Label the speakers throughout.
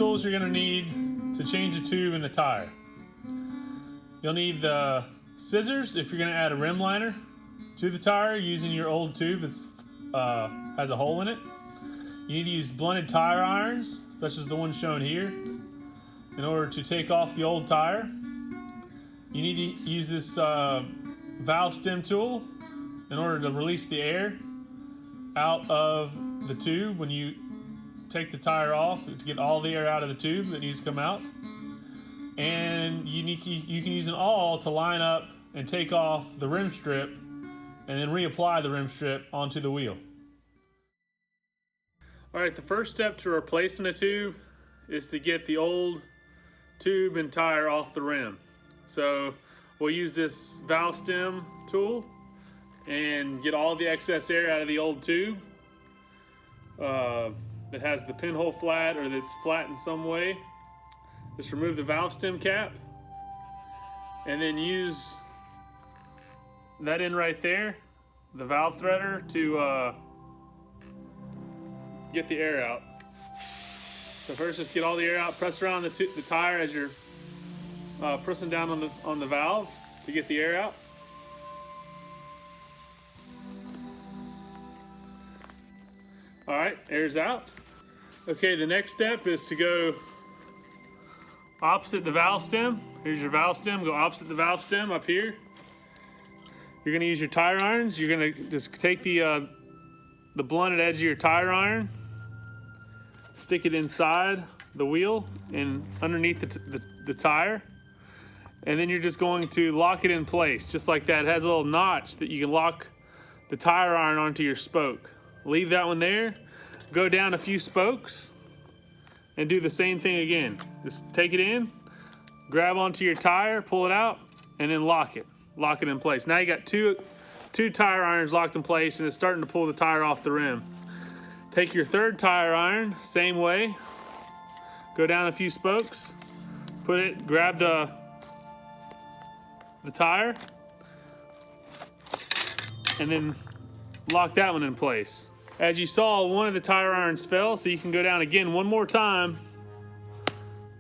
Speaker 1: tools you're going to need to change a tube in a tire. You'll need the scissors if you're going to add a rim liner to the tire using your old tube that has a hole in it. You need to use blunted tire irons, such as the one shown here, in order to take off the old tire. You need to use this valve stem tool in order to release the air out of the tube when you take the tire off, to get all the air out of the tube that needs to come out. And you can use an awl to line up and take off the rim strip and then reapply the rim strip onto the wheel. Alright, the first step to replacing a tube is to get the old tube and tire off the rim. So we'll use this valve stem tool and get all the excess air out of the old tube that has the pinhole flat or that's flat in some way. Just remove the valve stem cap and then use that end right there, the valve threader, to get the air out. So first, just get all the air out. Press around the tire as you're pressing down on the valve to get the air out. All right, air's out. Okay, the next step is to go opposite the valve stem. Here's your valve stem. Go opposite the valve stem up here. You're gonna use your tire irons. You're gonna just take the blunted edge of your tire iron, stick it inside the wheel and underneath the tire, and then you're just going to lock it in place, just like that. It has a little notch that you can lock the tire iron onto your spoke. Leave that one there, go down a few spokes, and do the same thing again. Just take it in, grab onto your tire, pull it out, and then lock it in place. Now you got two tire irons locked in place, and it's starting to pull the tire off the rim. Take your third tire iron, same way, go down a few spokes, grab the tire, and then lock that one in place. As you saw, one of the tire irons fell, so you can go down again one more time,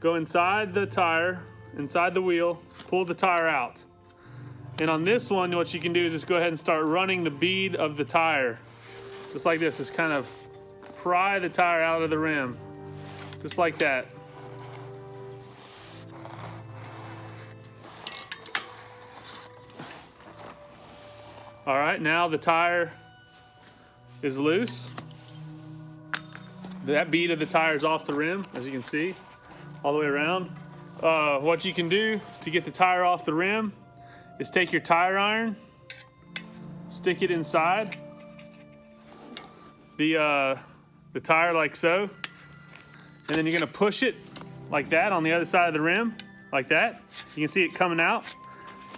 Speaker 1: go inside the tire, inside the wheel, pull the tire out. And on this one, what you can do is just go ahead and start running the bead of the tire. Just like this, just kind of pry the tire out of the rim. Just like that. All right, now the tire is loose. That bead of the tire is off the rim, as you can see, all the way around. What you can do to get the tire off the rim is take your tire iron, stick it inside the tire like so, and then you're gonna push it like that on the other side of the rim, like that. You can see it coming out,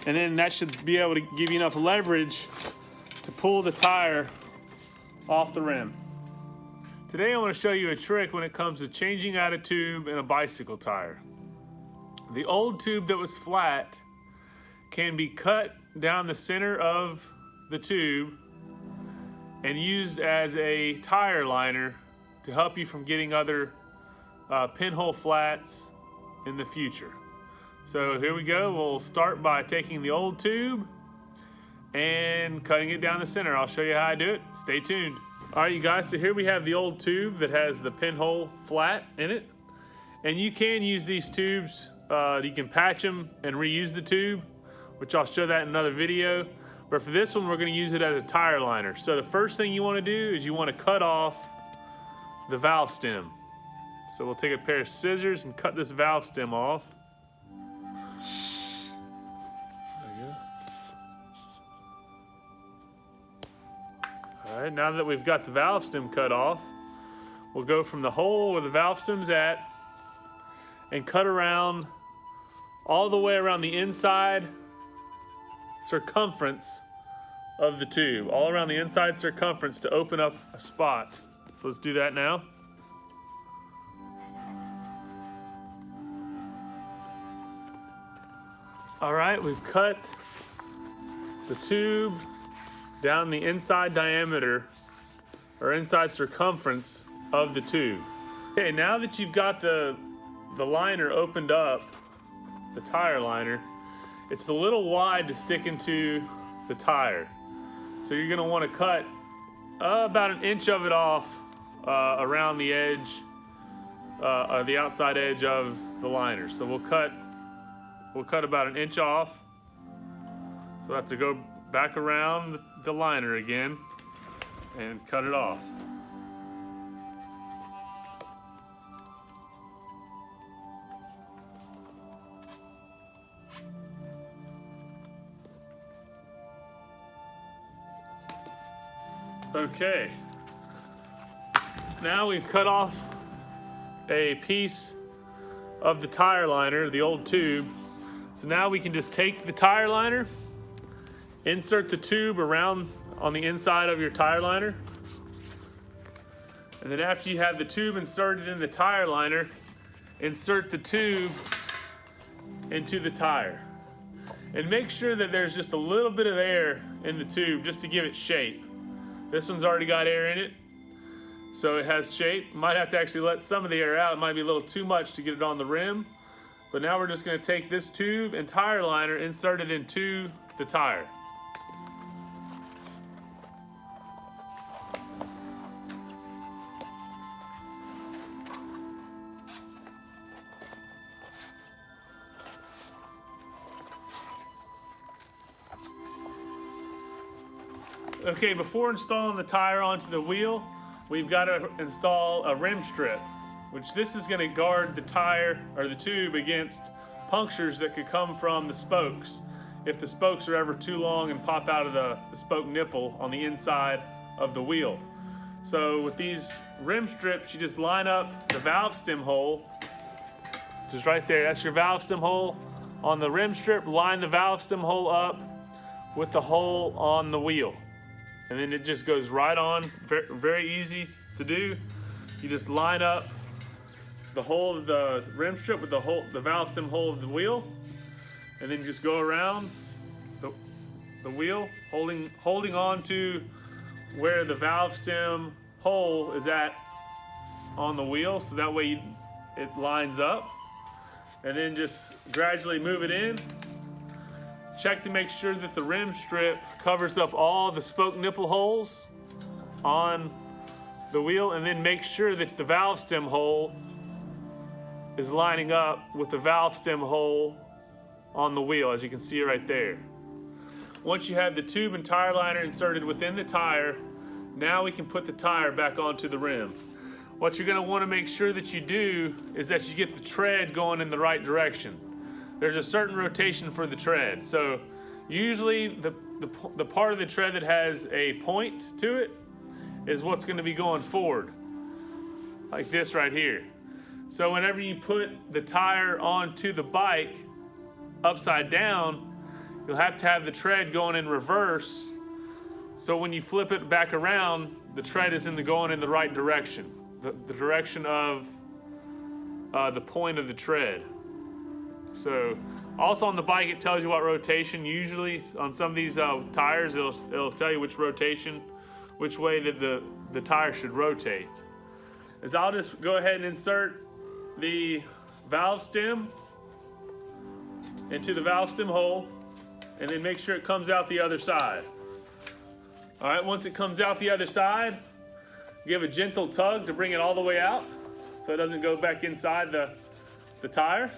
Speaker 1: and then that should be able to give you enough leverage to pull the tire off the rim. Today I want to show you a trick when it comes to changing out a tube in a bicycle tire. The old tube that was flat can be cut down the center of the tube and used as a tire liner to help you from getting other pinhole flats in the future. So here we go. We'll start by taking the old tube and cutting it down the center. I'll show you how I do it. Stay tuned. All right, you guys, so here we have the old tube that has the pinhole flat in it. And you can use these tubes, you can patch them and reuse the tube, which I'll show that in another video. But for this one, we're gonna use it as a tire liner. So the first thing you wanna do is you wanna cut off the valve stem. So we'll take a pair of scissors and cut this valve stem off. All right, now that we've got the valve stem cut off, we'll go from the hole where the valve stem's at and cut around all the way around the inside circumference of the tube, all around the inside circumference to open up a spot. So let's do that now. All right, we've cut the tube down the inside diameter or inside circumference of the tube. Okay, now that you've got the the liner opened up, the tire liner, it's a little wide to stick into the tire. So you're gonna wanna cut about an inch of it off around the edge, the outside edge of the liner. So we'll cut about an inch off. So that's to go back around the liner again and cut it off. Okay, now we've cut off a piece of the tire liner, the old tube. So now we can just take the tire liner, insert the tube around on the inside of your tire liner, and then after you have the tube inserted in the tire liner, insert the tube into the tire. And make sure that there's just a little bit of air in the tube just to give it shape. This one's already got air in it, so it has shape. Might have to actually let some of the air out. It might be a little too much to get it on the rim. But now we're just going to take this tube and tire liner, insert it into the tire. Okay, before installing the tire onto the wheel, we've got to install a rim strip, which this is going to guard the tire or the tube against punctures that could come from the spokes if the spokes are ever too long and pop out of the spoke nipple on the inside of the wheel. So with these rim strips, you just line up the valve stem hole, just right there. That's your valve stem hole. On the rim strip, line the valve stem hole up with the hole on the wheel. And then it just goes right on, very easy to do. You just line up the hole of the rim strip with the valve stem hole of the wheel, and then just go around the wheel, holding on to where the valve stem hole is at on the wheel, so that way it lines up. And then just gradually move it in. Check to make sure that the rim strip covers up all the spoke nipple holes on the wheel, and then make sure that the valve stem hole is lining up with the valve stem hole on the wheel, as you can see right there. Once you have the tube and tire liner inserted within the tire, now we can put the tire back onto the rim. What you're going to want to make sure that you do is that you get the tread going in the right direction. There's a certain rotation for the tread. So usually the part of the tread that has a point to it is what's going to be going forward, like this right here. So whenever you put the tire onto the bike upside down, you'll have to have the tread going in reverse. So when you flip it back around, the tread is going in the right direction, the direction of the point of the tread. So also on the bike, it tells you what rotation. Usually on some of these tires, it'll tell you which rotation, which way that the tire should rotate. As I'll just go ahead and insert the valve stem into the valve stem hole, and then make sure it comes out the other side. All right, once it comes out the other side, give a gentle tug to bring it all the way out so it doesn't go back inside the tire.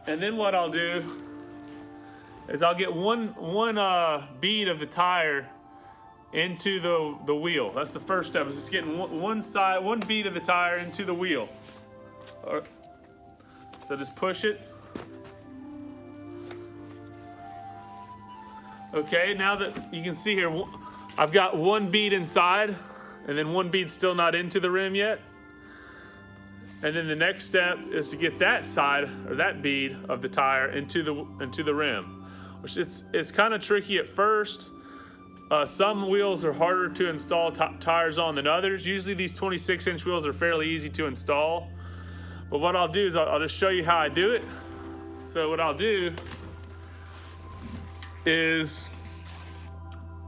Speaker 1: And then what I'll do is I'll get one bead of the tire into the wheel. That's the first step, is just getting one bead of the tire into the wheel. So just push it. Okay, now that you can see here, I've got one bead inside, and then one bead still not into the rim yet. And then the next step is to get that side, or that bead of the tire into the rim. Which it's kind of tricky at first. Some wheels are harder to install tires on than others. Usually these 26-inch wheels are fairly easy to install. But what I'll do is I'll just show you how I do it. So what I'll do is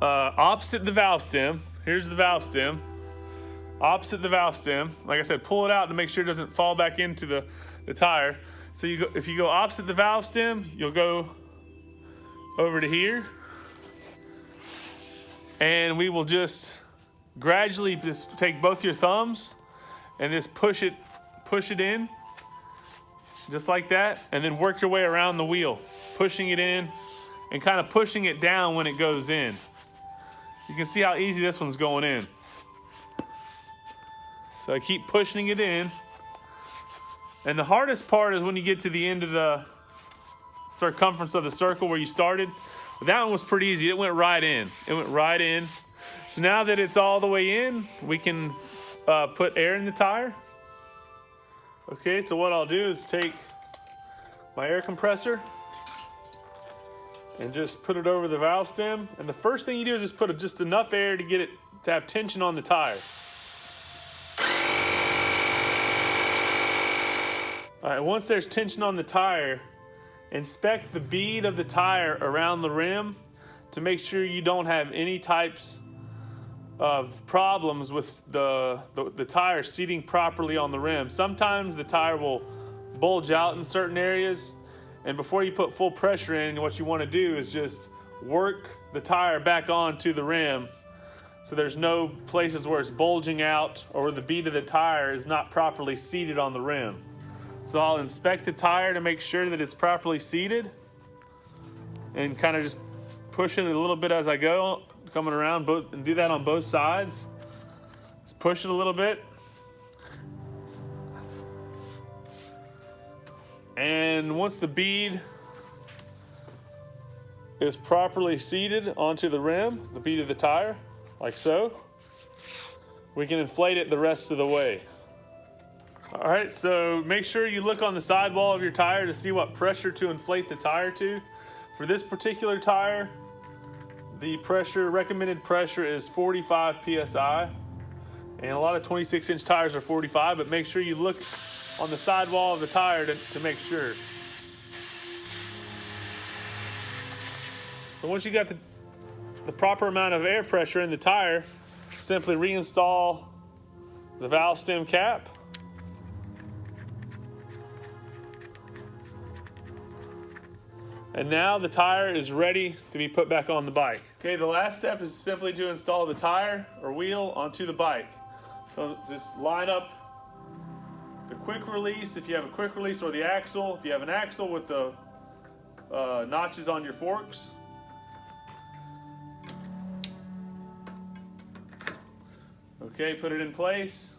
Speaker 1: opposite the valve stem, here's the valve stem. opposite the valve stem. Like I said, pull it out to make sure it doesn't fall back into the tire. So if you go opposite the valve stem, you'll go over to here. And we will just gradually just take both your thumbs and just push it in, just like that, and then work your way around the wheel, pushing it in and kind of pushing it down when it goes in. You can see how easy this one's going in. So I keep pushing it in. And the hardest part is when you get to the end of the circumference of the circle where you started. But that one was pretty easy. It went right in. It went right in. So now that it's all the way in, we can put air in the tire. Okay, so what I'll do is take my air compressor and just put it over the valve stem. And the first thing you do is just put just enough air to get it to have tension on the tire. All right, once there's tension on the tire, inspect the bead of the tire around the rim to make sure you don't have any types of problems with the tire seating properly on the rim. Sometimes the tire will bulge out in certain areas, and before you put full pressure in, what you want to do is just work the tire back onto the rim so there's no places where it's bulging out or where the bead of the tire is not properly seated on the rim. So I'll inspect the tire to make sure that it's properly seated and kind of just push it a little bit as I go, coming around both, and do that on both sides. Just push it a little bit. And once the bead is properly seated onto the rim, the bead of the tire, like so, we can inflate it the rest of the way. All right, so make sure you look on the sidewall of your tire to see what pressure to inflate the tire to. For this particular tire, the recommended pressure is 45 PSI. And a lot of 26-inch tires are 45, but make sure you look on the sidewall of the tire to make sure. So once you got the proper amount of air pressure in the tire, simply reinstall the valve stem cap. And now the tire is ready to be put back on the bike. Okay, the last step is simply to install the tire or wheel onto the bike. So just line up the quick release if you have a quick release, or the axle if you have an axle with the notches on your forks. Okay, put it in place,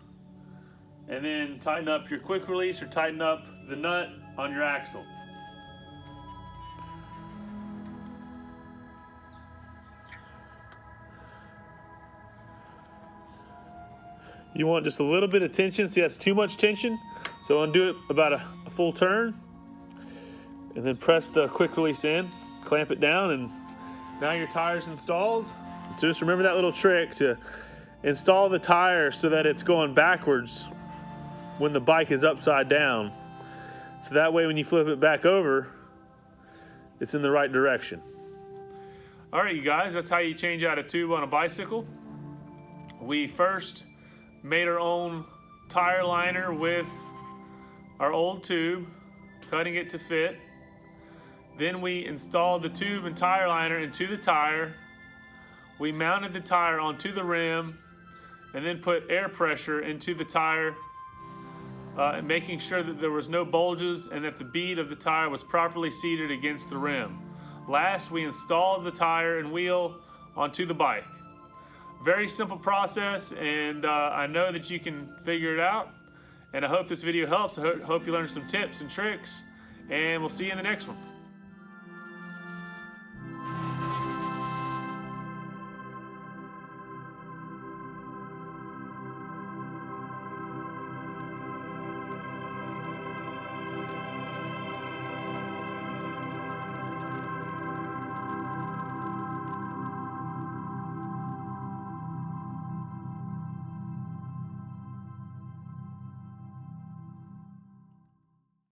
Speaker 1: and then tighten up your quick release or tighten up the nut on your axle. You want just a little bit of tension. See, that's too much tension. So undo it about a full turn, and then press the quick release in, clamp it down, and now your tire's installed. So just remember that little trick to install the tire so that it's going backwards when the bike is upside down. So that way when you flip it back over, it's in the right direction. All right, you guys, that's how you change out a tube on a bicycle. We first made our own tire liner with our old tube, cutting it to fit. Then we installed the tube and tire liner into the tire. We mounted the tire onto the rim and then put air pressure into the tire, making sure that there was no bulges and that the bead of the tire was properly seated against the rim. Last, we installed the tire and wheel onto the bike. Very simple process, and I know that you can figure it out. And I hope this video helps. I hope you learned some tips and tricks, and we'll see you in the next one.